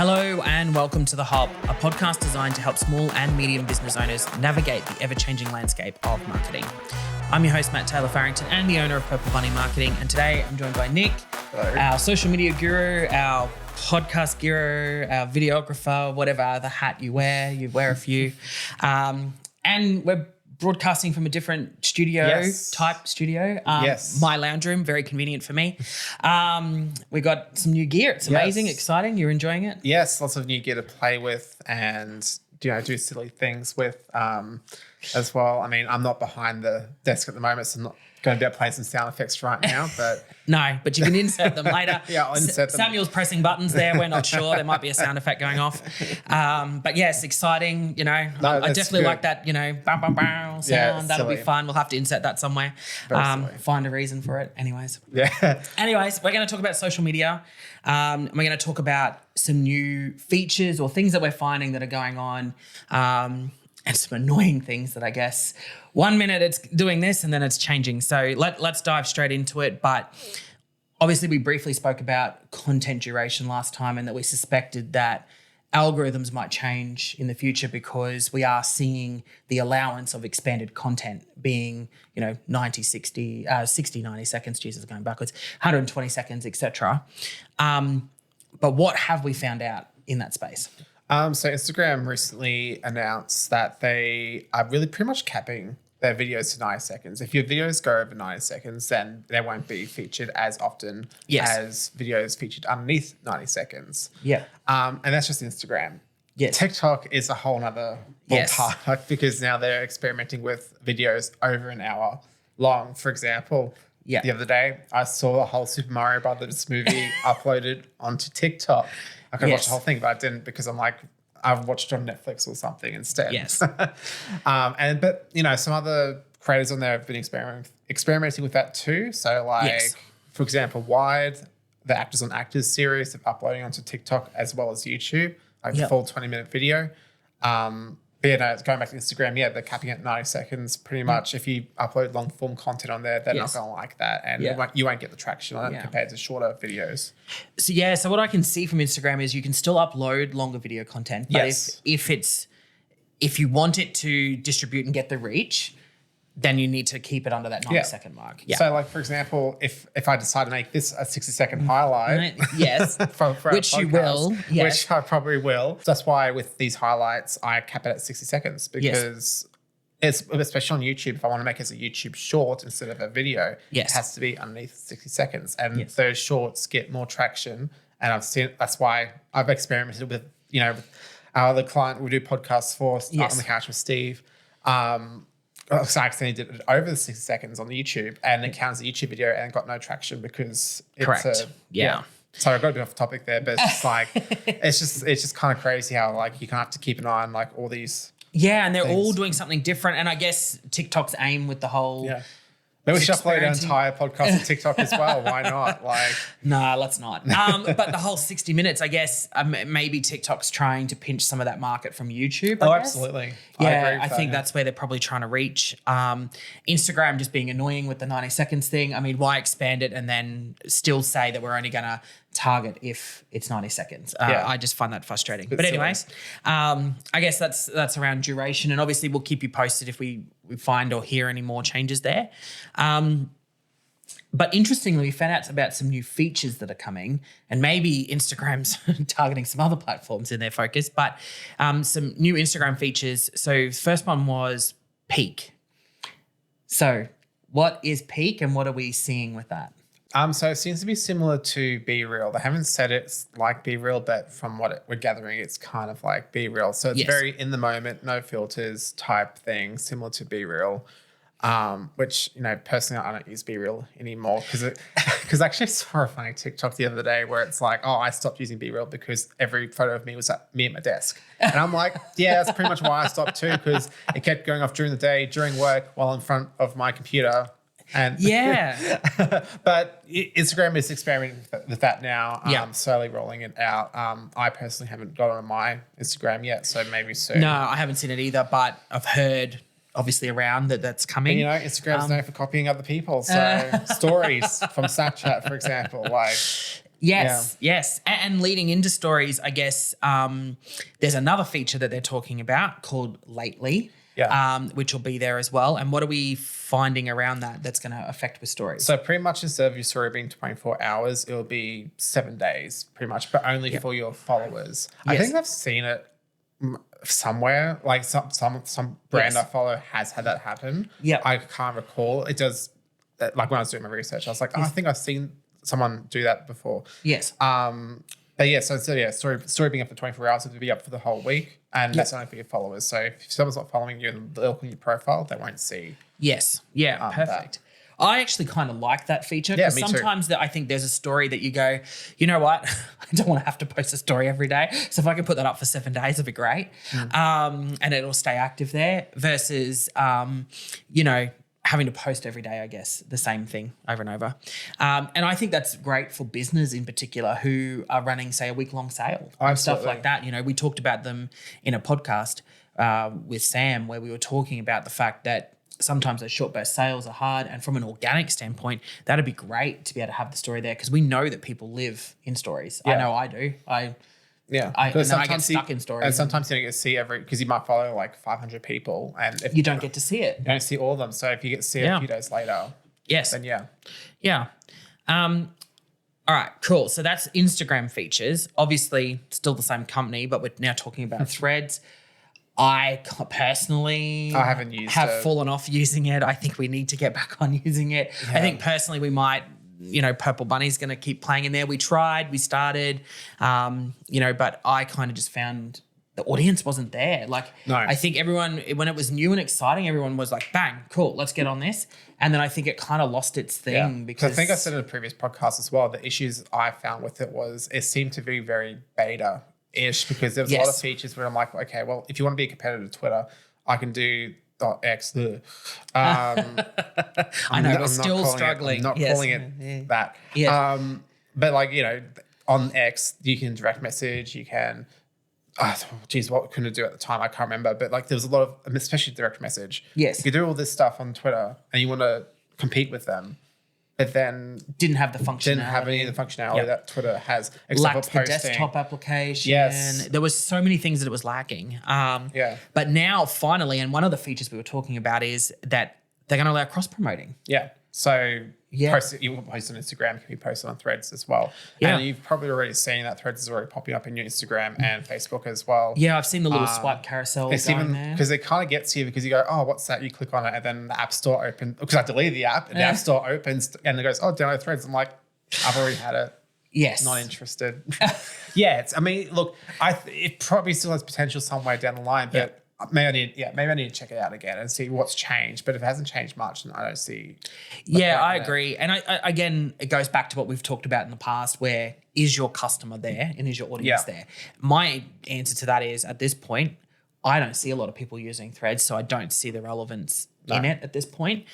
Hello and welcome to The Hub, a podcast designed to help small and medium business owners navigate the ever-changing landscape of marketing. I'm your host, Matt Taylor Farrington, and the owner of Purple Bunny Marketing. And today I'm joined by Nick, our social media guru, our podcast guru, our videographer, whatever the hat you wear a few. And we're broadcasting from a different type studio. My lounge room, very convenient for me. We got some new gear. It's amazing, exciting. You're enjoying it? Yes, lots of new gear to play with and do silly things with as well. I mean, I'm not behind the desk at the moment, so I'm not going to be able to play some sound effects right now. But no, but you can insert them later. Yeah, I'll insert them. Samuel's pressing buttons there. We're not sure. There might be a sound effect going off. But yes, exciting. I definitely like that, bam, bam, bam sound. Yeah, that'll silly. be fun. We'll have to insert that somewhere. Find a reason for it. Anyways. Yeah. Anyways, we're going to talk about social media. We're going to talk about some new features or things that we're finding that are going on. And some annoying things that I guess 1 minute it's doing this and then it's changing. So let's dive straight into it. But obviously we briefly spoke about content duration last time and that we suspected that algorithms might change in the future because we are seeing the allowance of expanded content being, 90 seconds, Jesus, going backwards, 120 seconds, etc. But what have we found out in that space? So Instagram recently announced that they are really pretty much capping their videos to 90 seconds. If your videos go over 90 seconds, then they won't be featured as often as videos featured underneath 90 seconds. Yeah. And that's just Instagram. Yes. TikTok is a whole nother ballpark because now they're experimenting with videos over an hour long. For example, the other day I saw the whole Super Mario Brothers movie uploaded onto TikTok. I could watch the whole thing, but I didn't because I'm like, I've watched it on Netflix or something instead. Yes. But some other creators on there have been experimenting with that too. So for example, Wired, the Actors on Actors series, they're uploading onto TikTok as well as YouTube, the full 20-minute video. It's going back to Instagram. Yeah, they're capping at 90 seconds pretty much. If you upload long form content on there, they're not going to like that. And you won't get the traction on it compared to shorter videos. So what I can see from Instagram is you can still upload longer video content. But if you want it to distribute and get the reach, then you need to keep it under that 90-second mark. Yeah. So, for example, if I decide to make this a 60-second highlight, for which podcast, you will, which I probably will. So that's why with these highlights, I cap it at 60 seconds because it's especially on YouTube. If I want to make it as a YouTube short instead of a video, it has to be underneath 60 seconds, and those shorts get more traction. And I've seen that's why I've experimented with our other client we do podcasts for on the couch with Steve. So I accidentally did it over the 60 seconds on YouTube and it counts the YouTube video and got no traction because it's So I got a bit off topic there, but it's just it's just kind of crazy how you kind of have to keep an eye on all these. Yeah, and they're all doing something different. And I guess TikTok's aim with the whole. Yeah. Maybe we should upload an entire podcast on TikTok as well. Why not? No, let's not. But the whole 60 minutes, I guess, maybe TikTok's trying to pinch some of that market from YouTube. I guess. Absolutely. Yeah, I think that's where they're probably trying to reach. Instagram just being annoying with the 90 seconds thing. I mean, why expand it and then still say that we're only going to target if it's 90 seconds? I just find that frustrating. But anyways, I guess that's around duration. And obviously we'll keep you posted if we find or hear any more changes there. But interestingly, we found out about some new features that are coming, and maybe Instagram's targeting some other platforms in their focus, but some new Instagram features. So the first one was Peak. So what is Peak and what are we seeing with that? So it seems to be similar to Be Real. They haven't said it's like Be Real, but from what we're gathering, it's kind of like Be Real. So it's very in the moment, no filters type thing, similar to Be Real. Which, personally, I don't use Be Real anymore because actually I saw a funny TikTok the other day where it's I stopped using Be Real because every photo of me was me at my desk. And I'm like, that's pretty much why I stopped too, because it kept going off during the day, during work, while in front of my computer. And but Instagram is experimenting with that now, slowly rolling it out. I personally haven't got on my Instagram yet, so maybe soon. No, I haven't seen it either, but I've heard obviously around that's coming. And, Instagram's known for copying other people. So stories from Snapchat, for example, Yes, yes. And leading into stories, I guess there's another feature that they're talking about called Lately, which will be there as well. And what are we finding around that that's going to affect with stories? So pretty much instead of your story being 24 hours, it'll be 7 days pretty much, but only for your followers. I think I've seen it somewhere, like some brand I follow has had that happen. Yeah. I can't recall. It does, like when I was doing my research, I was like, I think I've seen someone do that before. Yes. But yeah, story being up for 24 hours, it would be up for the whole week, and that's only for your followers. So if someone's not following you and they look on your profile, they won't see. Yes. Yeah. Perfect. I actually kind of like that feature because sometimes I think there's a story that you go, you know what, I don't want to have to post a story every day. So if I can put that up for 7 days, it'd be great. And it'll stay active there versus, having to post every day, I guess, the same thing over and over. And I think that's great for business in particular who are running, say, a week-long sale and stuff like that. You know, we talked about them in a podcast with Sam where we were talking about the fact that sometimes those short burst sales are hard. And from an organic standpoint, that'd be great to be able to have the story there because we know that people live in stories. Yeah. I know I do. I get stuck in stories. And sometimes you don't get to see because you might follow like 500 people. And if you don't get to see it. You don't see all of them. So if you get to see it a few days later. Yes. Then yeah. Yeah. All right, cool. So that's Instagram features. Obviously, still the same company, but we're now talking about Threads. I personally have fallen off using it. I think we need to get back on using it. Yeah. I think personally we might, Purple Bunny's going to keep playing in there. We tried, we started, but I kind of just found the audience wasn't there. I think everyone, when it was new and exciting, everyone was like, bang, cool, let's get on this. And then I think it kind of lost its thing because I think I said in a previous podcast as well, the issues I found with it was it seemed to be very beta-ish because there was a lot of features where I'm like, okay, well, if you want to be a competitor to Twitter, I can do .x. I know, we're still struggling. I'm not calling it that. Yeah. But on X, you can direct message, you can, what couldn't I do at the time? I can't remember. But there was a lot of, especially direct message. Yes. You could do all this stuff on Twitter and you want to compete with them. But then didn't have the functionality. Didn't have any of the functionality that Twitter has. Lacked the desktop application. Yes. There was so many things that it was lacking. But now finally, and one of the features we were talking about is that they're going to allow cross-promoting. Yeah. So you can post on Instagram, can be posted on Threads as well. Yeah. And you've probably already seen that Threads is already popping up in your Instagram and Facebook as well. Yeah, I've seen the little swipe carousel going there. Because it kind of gets you because you go, oh, what's that? You click on it and then the App Store opens. Because I deleted the app and the App Store opens and it goes, oh, download Threads. I'm like, I've already had it. Yes. Not interested. Look, it probably still has potential somewhere down the line, but maybe I need to check it out again and see what's changed. But if it hasn't changed much, then I don't see. I agree. And I again, it goes back to what we've talked about in the past, where is your customer there and is your audience there? My answer to that is at this point, I don't see a lot of people using Threads, so I don't see the relevance in it at this point.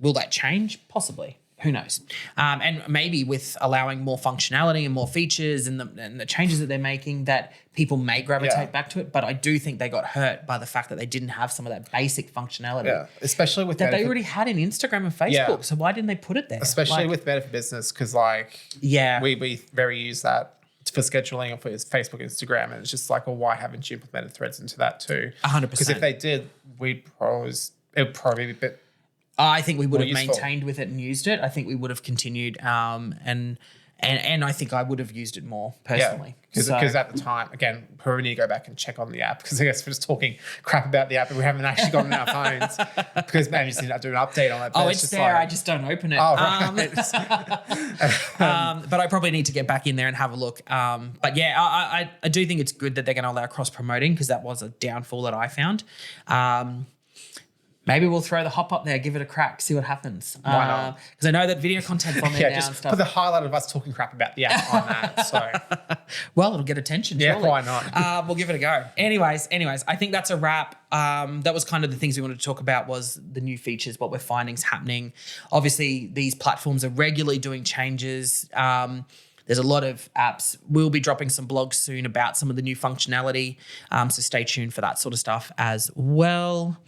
Will that change? Possibly. Who knows? And maybe with allowing more functionality and more features and the changes that they're making, that people may gravitate back to it. But I do think they got hurt by the fact that they didn't have some of that basic functionality. Yeah, especially with that they already had in Instagram and Facebook. Yeah. So why didn't they put it there? Especially with Better for Business, because we very use that for scheduling or for Facebook, Instagram, and it's just like, well, why haven't you implemented Threads into that too? 100%. Because if they did, it would probably be a bit. I think we would have maintained with it and used it. I think we would have continued, and I think I would have used it more personally. Because at the time, again, we probably need to go back and check on the app because I guess we're just talking crap about the app and we haven't actually gotten our phones because maybe just need to do an update on it. But it's there. I just don't open it. Oh, right. But I probably need to get back in there and have a look. But yeah, I do think it's good that they're going to allow cross promoting because that was a downfall that I found. Maybe we'll throw the hop up there, give it a crack, see what happens. Why not? Because I know that video content's on there now and stuff. Put the highlight of us talking crap about the app on that. So, well, it'll get attention. Yeah, surely. Why not? We'll give it a go. Anyways, I think that's a wrap. That was kind of the things we wanted to talk about was the new features, what we're finding is happening. Obviously, these platforms are regularly doing changes. There's a lot of apps. We'll be dropping some blogs soon about some of the new functionality. So stay tuned for that sort of stuff as well.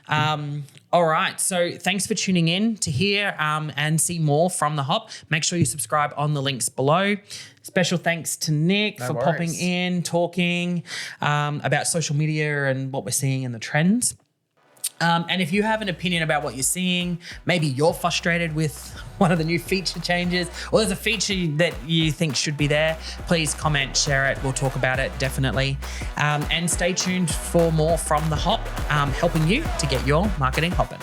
All right. So thanks for tuning in to hear and see more from The Hop. Make sure you subscribe on the links below. Special thanks to Nick for popping in, talking about social media and what we're seeing in the trends. And if you have an opinion about what you're seeing, maybe you're frustrated with one of the new feature changes, or there's a feature that you think should be there, please comment, share it. We'll talk about it, definitely. And stay tuned for more from The Hop, helping you to get your marketing hopping.